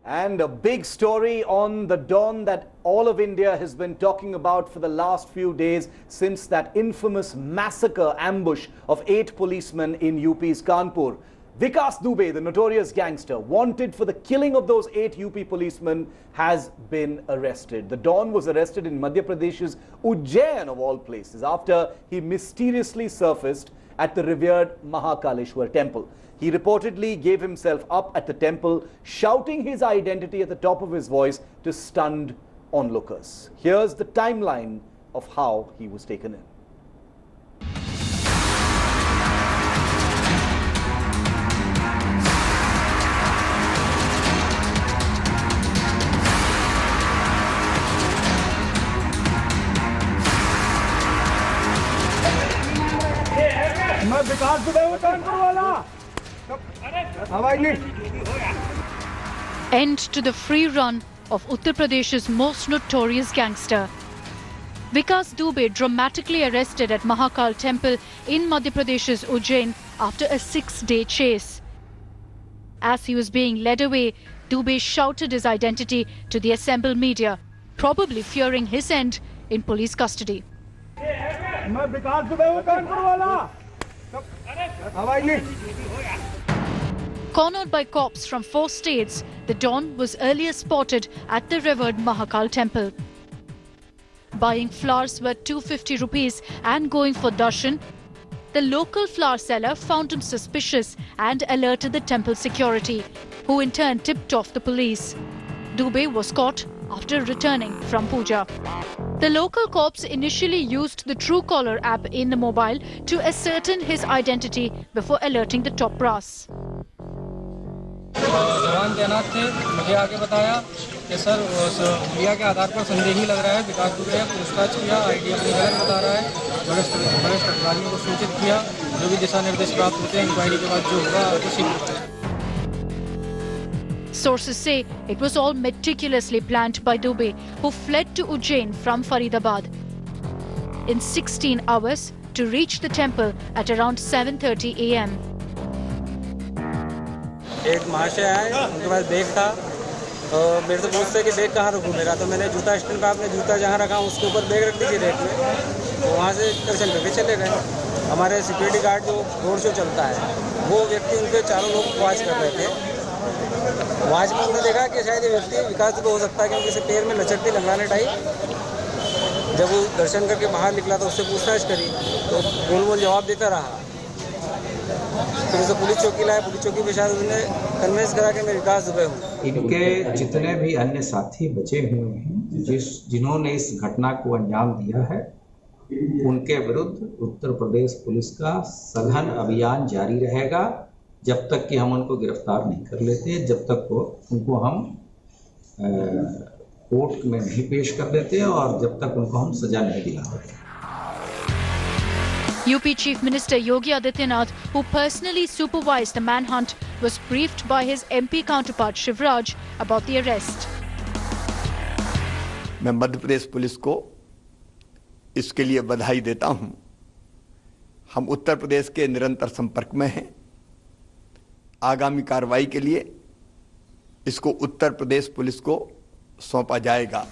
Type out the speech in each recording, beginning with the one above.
And a big story on the dawn that all of India has been talking about for the last few days since that infamous massacre ambush of 8 policemen in UP's Kanpur. Vikas Dubey, the notorious gangster, wanted for the killing of those 8 UP policemen, has been arrested. The Don was arrested in Madhya Pradesh's Ujjain, of all places, after he mysteriously surfaced at the revered Mahakaleshwar temple. He reportedly gave himself up at the temple, shouting his identity at the top of his voice to stunned onlookers. Here's the timeline of how he was taken in. End to the free run of Uttar Pradesh's most notorious gangster. Vikas Dubey dramatically arrested at Mahakal temple in Madhya Pradesh's Ujjain after a 6-day chase. As he was being led away, Dubey shouted his identity to the assembled media, probably fearing his end in police custody. Cornered by cops from 4 states, the Don was earlier spotted at the revered Mahakal temple. Buying flowers worth 250 rupees and going for darshan, the local flower seller found him suspicious and alerted the temple security, who in turn tipped off the police. Dubey was caught after returning from puja. The local cops initially used the Truecaller app in the mobile to ascertain his identity before alerting the top brass. जवान तैनात थे, मुझे आगे बताया कि sir media के आधार पर संदेही लग रहा है, विकास दुबे पूछताछ किया, आईडी अपनी गलत बता रहा है, वरिष्ठ अधिकारियों को सूचित किया, जो भी दिशा निर्देश प्राप्त होते हैं इंक्वायरी के बाद जो होगा उसी। Sources say it was all meticulously planned by Dubey, who fled to Ujjain from Faridabad in 16 hours to reach the temple at around 7:30 a.m. एक महाशय आए, उनके पास बैग था, मेरे से पूछते कि बैग कहाँ रखूँ मेरा, तो मैंने जूता स्टैंड पर अपने जूता जहाँ रखा उसके ऊपर बैग रख दीजिए रैक में, तो वहाँ से दर्शन करके चले गए। हमारे सिक्योरिटी गार्ड जो रोड शो चलता है, वो व्यक्ति उनके चारों लोग वॉच कर रहे थे। वॉच में उन्होंने देखा कि शायद ये व्यक्ति विकास दुबे हो सकता है, क्योंकि इसे पैर में लचकती लंगाने टाइप। जब वो दर्शन करके बाहर निकला तो उससे पूछताछ करी, तो गोल गोल जवाब देता रहा। फिर उसे पुलिस चौकी लाया, पुलिस चौकी पे शायद उन्होंने कन्विंस करा कि मैं विकास दुबे हूँ। इनके जितने भी अन्य साथी बचे हुए हैं, जिन्होंने इस घटना को अंजाम दिया है, उनके विरुद्ध उत्तर प्रदेश पुलिस का सघन अभियान जारी रहेगा जब तक कि हम उनको गिरफ्तार नहीं कर लेते, जब तक उनको हम कोर्ट में नहीं पेश कर देते और जब तक उनको हम सजा नहीं दिलाते। UP Chief Minister Yogi Adityanath, who personally supervised the manhunt, was briefed by his MP counterpart Shivraj about the arrest. मैं मध्य प्रदेश पुलिस को इसके लिए बधाई देता हूं। हम उत्तर प्रदेश के निरंतर संपर्क में हैं। आगामी कार्रवाई के लिए इसको उत्तर प्रदेश पुलिस को सौंपा जाएगा।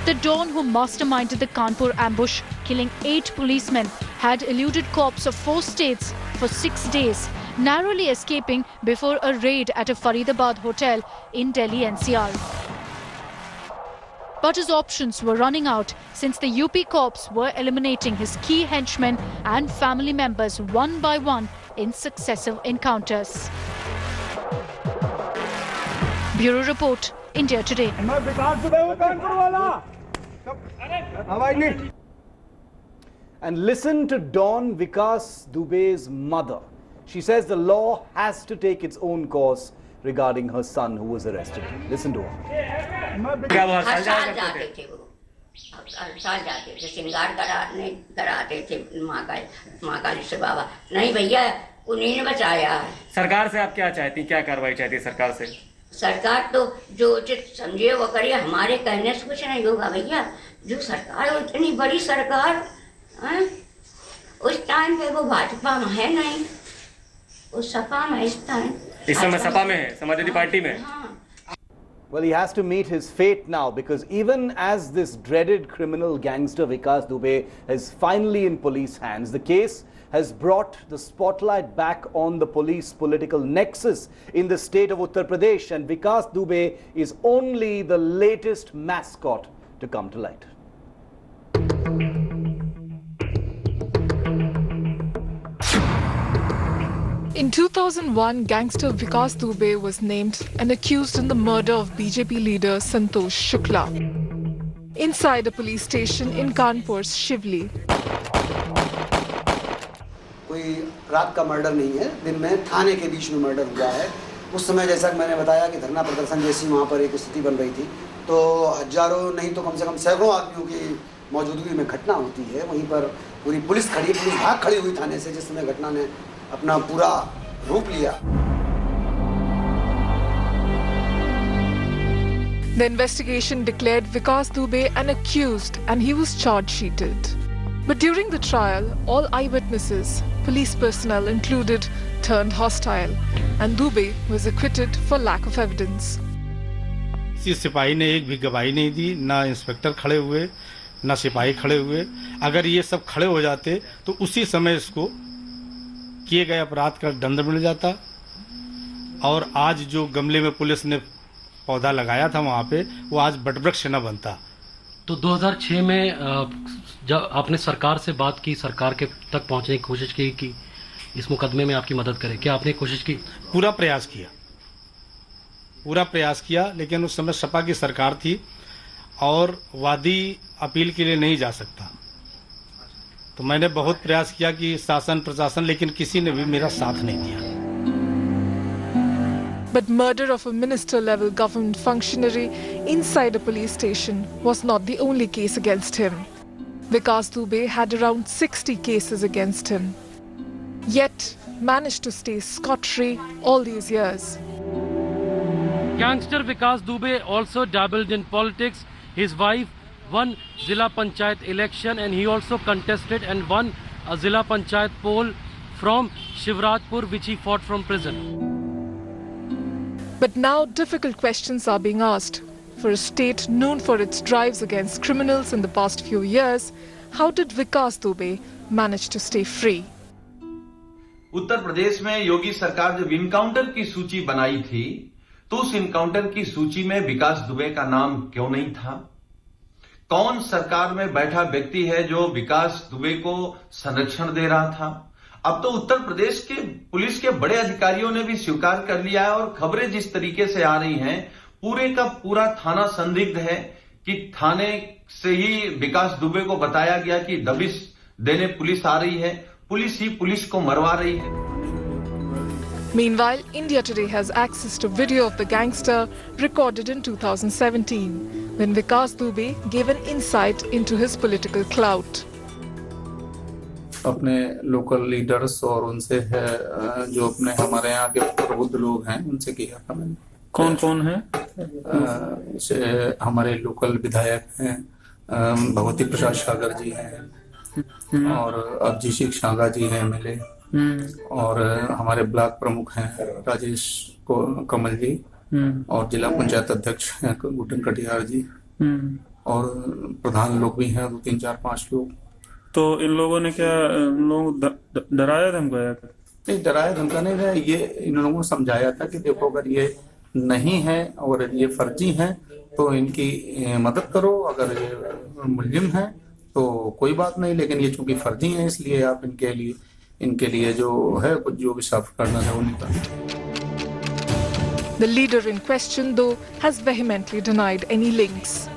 The Don who masterminded the Kanpur ambush, killing 8 policemen, had eluded cops of 4 states for 6 days, narrowly escaping before a raid at a Faridabad hotel in Delhi NCR. But his options were running out since the UP cops were eliminating his key henchmen and family members one by one in successive encounters. Bureau Report, India Today. And listen to Don Vikas Dubey's mother. She says the law has to take its own course regarding her son who was arrested. Listen to her. हर साल जाते थे वो, हर साल जाते थे, श्रृंगार कराते थे महाकालेश्वर बाबा। नहीं भैया, उन्हीं ने बचाया है। सरकार से आप क्या चाहती, क्या कार्रवाई चाहती है सरकार से? सरकार तो जो उचित समझे वो करिए, हमारे कहने से कुछ नहीं होगा भैया। जो सरकार हो, इतनी बड़ी सरकार, उस टाइम पे वो भाजपा में है नहीं, वो सपा में इस टाइम इस समय सपा में है, समाजवादी पार्टी में। Well, he has to meet his fate now, because even as this dreaded criminal gangster Vikas Dubey is finally in police hands, the case has brought the spotlight back on the police political nexus in the state of Uttar Pradesh, and Vikas Dubey is only the latest mascot to come to light. In 2001, gangster Vikas Dubey was named and accused in the murder of BJP leader Santosh Shukla. Inside a police station in Kanpur's Shivli. कोई रात का murder नहीं है, दिन में थाने के बीच में murder हुआ है। उस समय जैसा कि मैंने बताया कि धरना प्रदर्शन जैसी वहाँ पर एक स्थिति बन रही थी, तो हजारों नहीं तो कम से कम सैकड़ों आदमियों की मौजूदगी में घटना होती है। वहीं पर पूरी पुलिस भाग खड़ी हुई थाने से, जिस समय घटना ने अपना पूरा रूप लिया। The investigation declared Vikas Dubey an accused and he was charge-sheeted. But during the trial, all eyewitnesses, police personnel included, turned hostile and Dubey was acquitted for lack of evidence. किसी सिपाही ने एक भी गवाही नहीं दी, ना इंस्पेक्टर खड़े हुए, ना सिपाही खड़े हुए। अगर ये सब खड़े हो जाते तो उसी समय इसको किए गए अपराध का दंड मिल जाता, और आज जो गमले में पुलिस ने पौधा लगाया था वहाँ पे, वो आज बटवृक्ष न बनता। तो 2006 में जब आपने सरकार से बात की, सरकार के तक पहुँचने की कोशिश की कि इस मुकदमे में आपकी मदद करें, क्या आपने कोशिश की? पूरा प्रयास किया, लेकिन उस समय सपा की सरकार थी और वादी अपील के लिए नहीं जा सकता। तो मैंने बहुत प्रयास किया कि शासन प्रशासन, लेकिन किसी ने भी मेरा साथ नहीं दिया। But murder of a minister-level government functionary inside a police station was not the only case against him. Vikas Dubey had around 60 cases against him, yet managed to stay scot-free all these years. Gangster Vikas Dubey also dabbled in politics. His wife won Zilla Panchayat election and he also contested and won a Zilla Panchayat poll from Shivrajpur, which he fought from prison. But now difficult questions are being asked. For a state known for its drives against criminals in the past few years, how did Vikas Dubey manage to stay free? Uttar Pradesh में योगी सरकार जब encounter की सूची बनाई थी, तो उस encounter की सूची में विकास दुबे का नाम क्यों नहीं था? कौन सरकार में बैठा व्यक्ति है जो विकास दुबे को संरक्षण दे रहा था? अब तो उत्तर प्रदेश के पुलिस के बड़े अधिकारियों ने भी स्वीकार कर लिया है, और खबरें जिस तरीके से आ रही हैं, पूरे का पूरा थाना संदिग्ध है कि थाने से ही विकास दुबे को बताया गया कि दबिश देने पुलिस आ रही है, पुलिस ही पुलिस को मरवा रही है। Meanwhile, India Today has access to video of the gangster recorded in 2017, when Vikas Dubey gave an insight into his political clout. अपने लोकल लीडर्स और उनसे है जो अपने हमारे यहाँ के प्रबुद्ध लोग हैं, उनसे किया था मैंने। कौन कौन है? हमारे लोकल विधायक हैं, भगवती प्रसाद सागर जी हैं, और अभिजीत शांगा जी हैं एमएलए, और हमारे ब्लॉक प्रमुख हैं राजेश कमल जी, और जिला पंचायत अध्यक्ष हैं गुटन कटियार जी, और प्रधान लोग भी हैं 2, 3, 4, 5 लोग। तो इन लोगों ने क्या डराया धमकाया? नहीं, डराया धमका नहीं रहा, ये इन लोगों को समझाया था कि देखो अगर ये नहीं है और ये फर्जी हैं तो इनकी मदद करो, अगर ये मुलजिम हैं तो कोई बात नहीं, लेकिन ये चूंकि फर्जी हैं इसलिए आप इनके लिए जो है कुछ जो भी साफ करना है वो निकाल। The leader in question, though, has vehemently denied any links.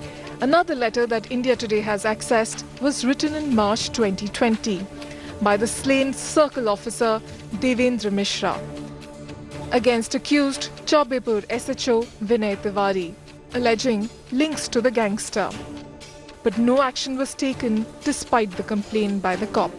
Another letter that India Today has accessed was written in March 2020 by the slain circle officer Devendra Mishra against accused Chaubepur SHO Vinay Tiwari, alleging links to the gangster. But no action was taken despite the complaint by the cop.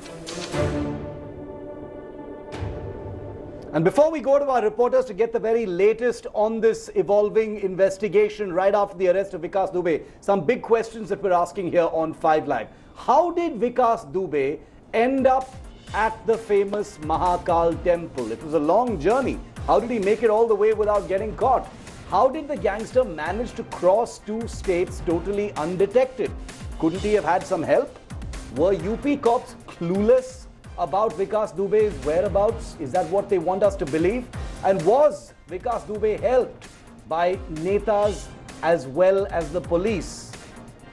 And before we go to our reporters to get the very latest on this evolving investigation right after the arrest of Vikas Dubey, some big questions that we're asking here on 5 Live. How did Vikas Dubey end up at the famous Mahakal temple? It was a long journey How did he make it all the way without getting caught? How did the gangster manage to cross 2 states totally undetected? Couldn't he have had some help? Were UP cops clueless about Vikas Dubey's whereabouts? Is that what they want us to believe? And was Vikas Dubey helped by netas as well as the police?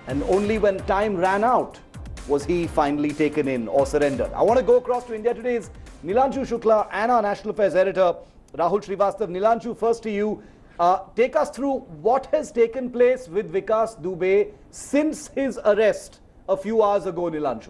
And only when time ran out was he finally taken in or surrendered. I want to go across to India Today's Nilanshu Shukla and our National Affairs editor Rahul Srivastav. Nilanshu, first to you. Take us through what has taken place with Vikas Dubey since his arrest a few hours ago, Nilanshu.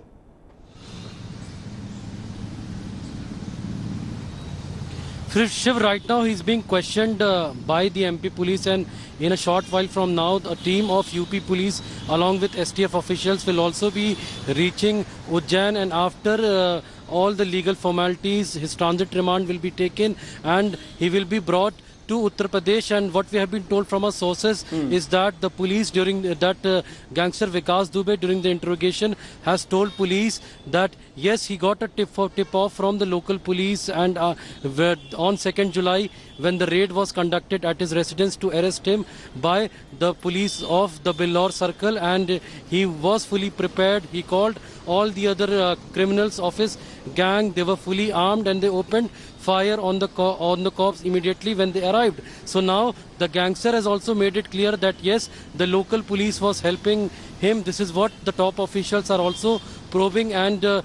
Shiv, right now he's being questioned by the MP police, and in a short while from now a team of UP police along with STF officials will also be reaching Ujjain, and after all the legal formalities his transit remand will be taken and he will be brought to Uttar Pradesh. And what we have been told from our sources is that the police during that gangster Vikas Dubey during the interrogation has told police that yes, he got a tip off from the local police, and on 2nd July when the raid was conducted at his residence to arrest him by the police of the Billor circle, and he was fully prepared. He called all the other criminals of his gang. They were fully armed and they opened fire on the cops immediately when they arrived. So now the gangster has also made it clear that yes, the local police was helping him. This is what the top officials are also probing, and the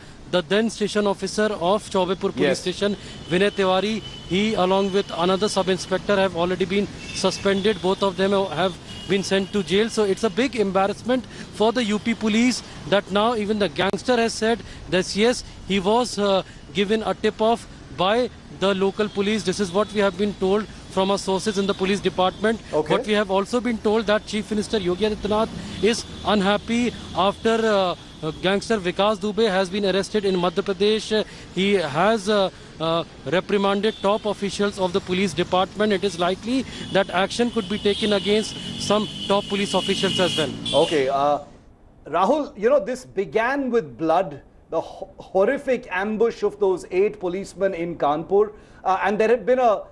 then station officer of Chaubepur police station, Vinay Tiwari, he along with another sub-inspector have already been suspended. Both of them have been sent to jail. So it's a big embarrassment for the UP police that now even the gangster has said that yes, he was given a tip-off by the local police. This is what we have been told from our sources in the police department. Okay. But we have also been told that Chief Minister Yogi Adityanath is unhappy after gangster Vikas Dubey has been arrested in Madhya Pradesh. He has reprimanded top officials of the police department. It is likely that action could be taken against some top police officials as well. Okay, Rahul, you know, this began with blood, the horrific ambush of those 8 policemen in Kanpur, and there had been a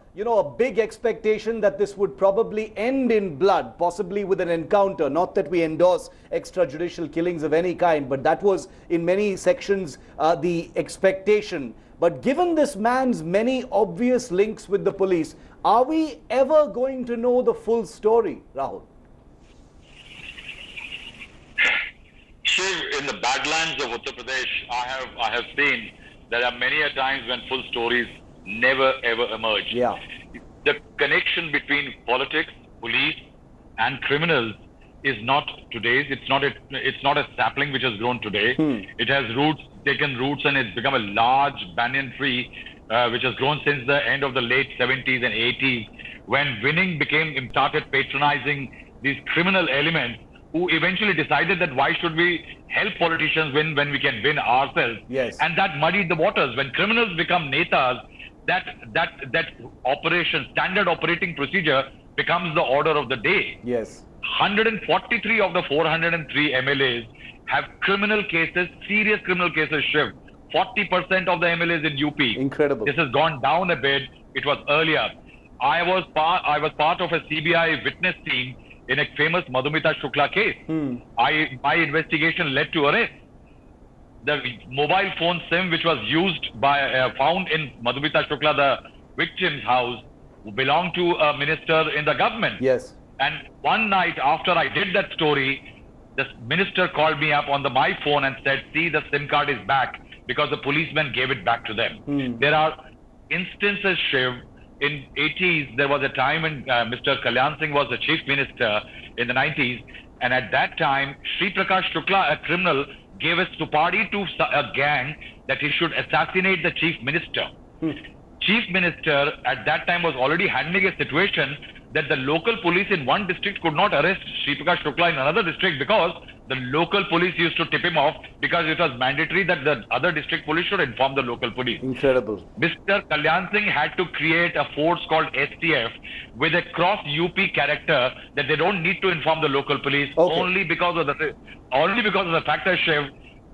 big expectation that this would probably end in blood, possibly with an encounter. Not that we endorse extrajudicial killings of any kind, but that was in many sections the expectation. But given this man's many obvious links with the police, are we ever going to know the full story, Rahul? Shiv, in the badlands of Uttar Pradesh, I have seen there are many a times when full stories never ever emerge. Yeah. The connection between politics, police, and criminals is not today's. It's not a sapling which has grown today. It has taken roots, and it's become a large banyan tree which has grown since the end of the late 70s and 80s, when winning started patronizing these criminal elements, who eventually decided that why should we help politicians win when we can win ourselves? Yes. And that muddied the waters. When criminals become netas, that operation, standard operating procedure, becomes the order of the day. Yes. 143 of the 403 MLAs have criminal cases, serious criminal cases, Shiv. 40% of the MLAs in UP. Incredible. This has gone down a bit. It was earlier. I was part of a CBI witness team in a famous Madhumita Shukla case. My investigation led to arrest. The mobile phone SIM which was used found in Madhumita Shukla, the victim's house, belonged to a minister in the government. Yes. And one night after I did that story, the minister called me up on my phone and said, see, the SIM card is back because the policeman gave it back to them. There are instances, Shiv. In 80s, there was a time when Mr. Kalyan Singh was the chief minister in the 90s, and at that time, Sri Prakash Shukla, a criminal, gave a supadi to a gang that he should assassinate the chief minister. Chief minister at that time was already handling a situation that the local police in one district could not arrest Sri Prakash Shukla in another district because the local police used to tip him off, because it was mandatory that the other district police should inform the local police. Incredible. Mr. Kalyan Singh had to create a force called STF with a cross-UP character that they don't need to inform the local police, only because of the fact that, Shiv,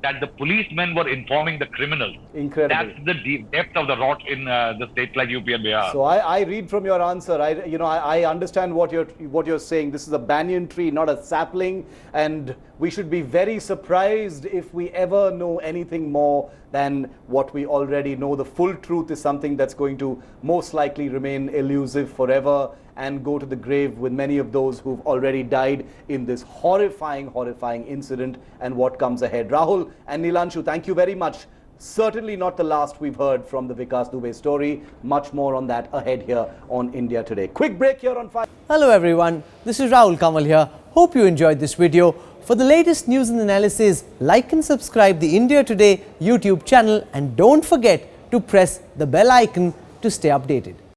that the policemen were informing the criminals. Incredible. That's the depth of the rot in the states like UP and Bihar. So I read from your answer. I understand what you're saying. This is a banyan tree, not a sapling, and we should be very surprised if we ever know anything more than what we already know. The full truth is something that's going to most likely remain elusive forever and go to the grave with many of those who've already died in this horrifying incident and what comes ahead. Rahul and Nilanshu, thank you very much. Certainly not the last we've heard from the Vikas Dubey story. Much more on that ahead here on India Today. Quick break here on 5. Hello everyone, this is Rahul Kamal here. Hope you enjoyed this video. For the latest news and analysis, like and subscribe the India Today YouTube channel and don't forget to press the bell icon to stay updated.